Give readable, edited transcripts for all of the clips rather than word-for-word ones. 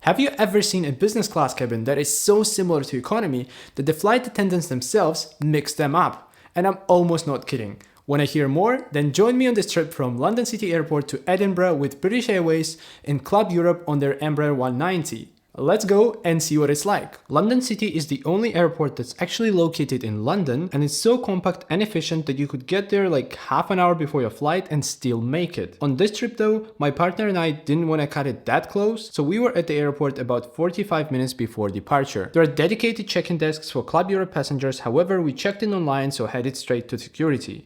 Have you ever seen a business class cabin that is so similar to economy that the flight attendants themselves mix them up? And I'm almost not kidding. Want to hear more? Then join me on this trip from London City Airport to Edinburgh with British Airways in Club Europe on their Embraer 190. Let's go and see what it's like. London City is the only airport that's actually located in London, and it's so compact and efficient that you could get there like half an hour before your flight and still make it. On this trip though, my partner and I didn't want to cut it that close, so we were at the airport about 45 minutes before departure. There are dedicated check-in desks for Club Europe passengers, however we checked in online so headed straight to security.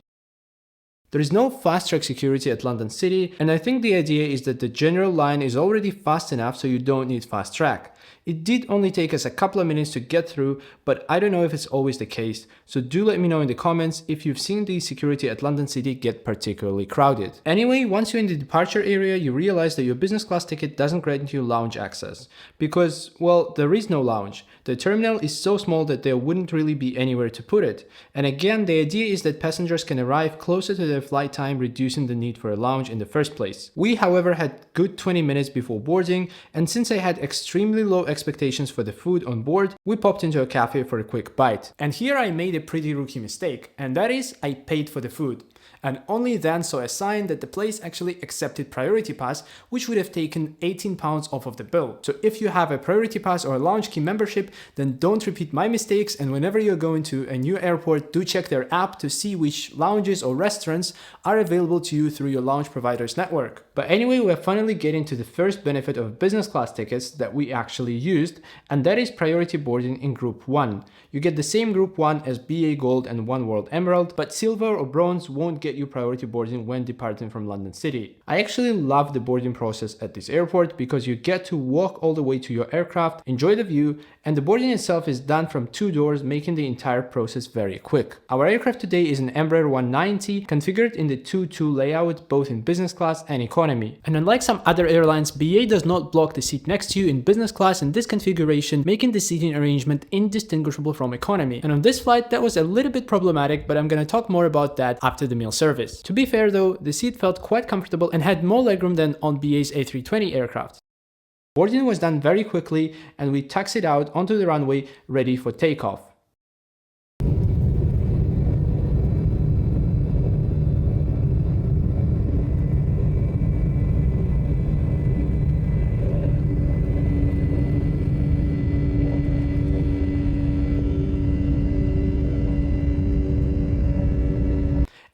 There is no fast-track security at London City, and I think the idea is that the general line is already fast enough so you don't need fast-track. It did only take us a couple of minutes to get through, but I don't know if it's always the case, so do let me know in the comments if you've seen the security at London City get particularly crowded. Anyway, once you're in the departure area, you realize that your business class ticket doesn't grant you lounge access. Because, well, there is no lounge. The terminal is so small that there wouldn't really be anywhere to put it. And again, the idea is that passengers can arrive closer to their flight time, reducing the need for a lounge in the first place. We, however, had good 20 minutes before boarding, and since I had extremely low expectations for the food on board, we popped into a cafe for a quick bite. And here I made a pretty rookie mistake, and that is I paid for the food. And only then saw a sign that the place actually accepted Priority Pass, which would have taken £18 off of the bill. So if you have a Priority Pass or a Lounge Key membership, then don't repeat my mistakes, and whenever you're going to a new airport, do check their app to see which lounges or restaurants are available to you through your lounge provider's network. But anyway, we're finally getting to the first benefit of business class tickets that we actually used, and that is priority boarding in Group 1. You get the same Group 1 as BA Gold and One World Emerald, but Silver or Bronze won't get you priority boarding when departing from London City. I actually love the boarding process at this airport because you get to walk all the way to your aircraft, enjoy the view, and the boarding itself is done from 2 doors, making the entire process very quick. Our aircraft today is an Embraer 190, configured in the 2-2 layout, both in business class and economy. And unlike some other airlines, BA does not block the seat next to you in business class in this configuration, making the seating arrangement indistinguishable from economy. And on this flight, that was a little bit problematic, but I'm gonna talk more about that after the meal service. To be fair though, the seat felt quite comfortable and had more legroom than on BA's A320 aircraft. Boarding was done very quickly and we taxied out onto the runway ready for takeoff.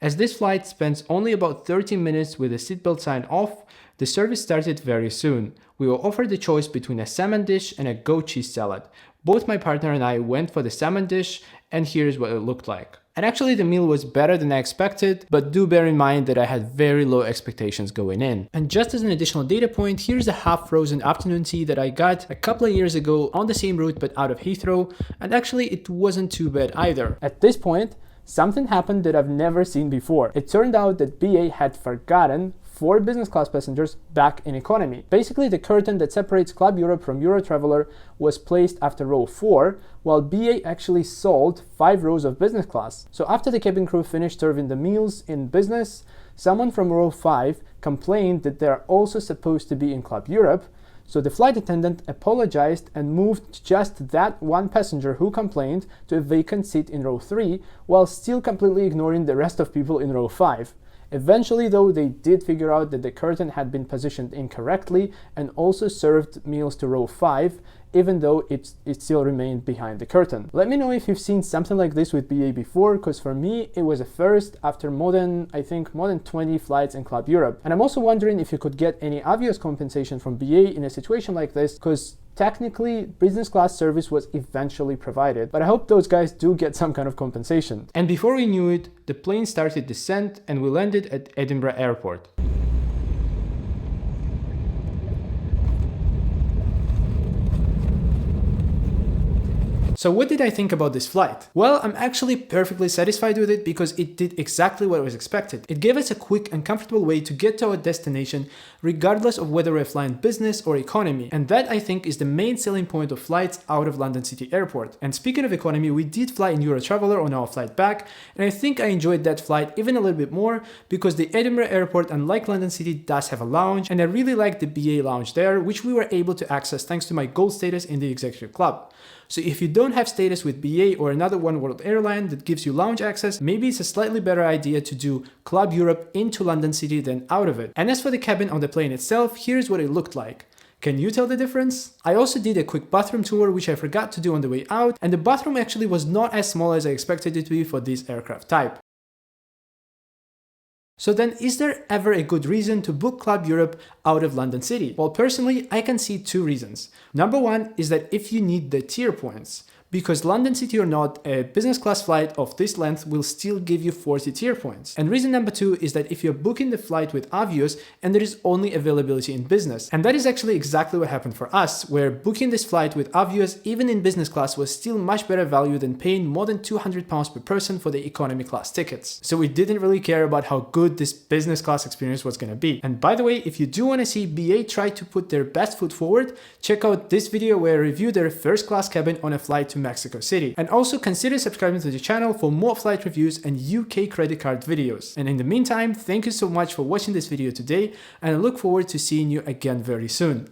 As this flight spends only about 30 minutes with the seatbelt sign off, the service started very soon. We were offered the choice between a salmon dish and a goat cheese salad. Both my partner and I went for the salmon dish, and here's what it looked like. And actually the meal was better than I expected, but do bear in mind that I had very low expectations going in. And just as an additional data point, here's a half-frozen afternoon tea that I got a couple of years ago on the same route but out of Heathrow, and actually it wasn't too bad either. At this point, something happened that I've never seen before. It turned out that BA had forgotten 4 business class passengers back in economy. Basically, the curtain that separates Club Europe from Eurotraveler was placed after row 4, while BA actually sold 5 rows of business class. So after the cabin crew finished serving the meals in business, someone from row 5 complained that they're also supposed to be in Club Europe. So the flight attendant apologized and moved just that one passenger who complained to a vacant seat in row 3, while still completely ignoring the rest of people in row 5. Eventually though, they did figure out that the curtain had been positioned incorrectly and also served meals to row 5, even though it still remained behind the curtain. Let me know if you've seen something like this with BA before, because for me it was a first after more than 20 flights in Club Europe. And I'm also wondering if you could get any obvious compensation from BA in a situation like this, because technically business class service was eventually provided, but I hope those guys do get some kind of compensation. And before we knew it, the plane started descent and we landed at Edinburgh Airport. So what did I think about this flight? Well, I'm actually perfectly satisfied with it because it did exactly what was expected. It gave us a quick and comfortable way to get to our destination regardless of whether we're flying business or economy. And that, I think, is the main selling point of flights out of London City Airport. And speaking of economy, we did fly in Eurotraveler on our flight back, and I think I enjoyed that flight even a little bit more because the Edinburgh Airport, unlike London City, does have a lounge, and I really liked the BA lounge there, which we were able to access thanks to my gold status in the executive club. So if you don't have status with BA or another One World airline that gives you lounge access, maybe it's a slightly better idea to do Club Europe into London City than out of it. And as for the cabin on the plane itself, here's what it looked like. Can you tell the difference? I also did a quick bathroom tour, which I forgot to do on the way out, and the bathroom actually was not as small as I expected it to be for this aircraft type. So then, is there ever a good reason to book Club Europe out of London City? Well, personally, I can see two reasons. Number one is that if you need the tier points, because London City or not, a business class flight of this length will still give you 40 tier points. And reason number two is that if you're booking the flight with Avios and there is only availability in business. And that is actually exactly what happened for us, where booking this flight with Avios even in business class was still much better value than paying more than £200 per person for the economy class tickets. So we didn't really care about how good this business class experience was going to be. And by the way, if you do want to see BA try to put their best foot forward, check out this video where I review their first class cabin on a flight to Mexico City. And also consider subscribing to the channel for more flight reviews and UK credit card videos. And in the meantime, thank you so much for watching this video today, and I look forward to seeing you again very soon.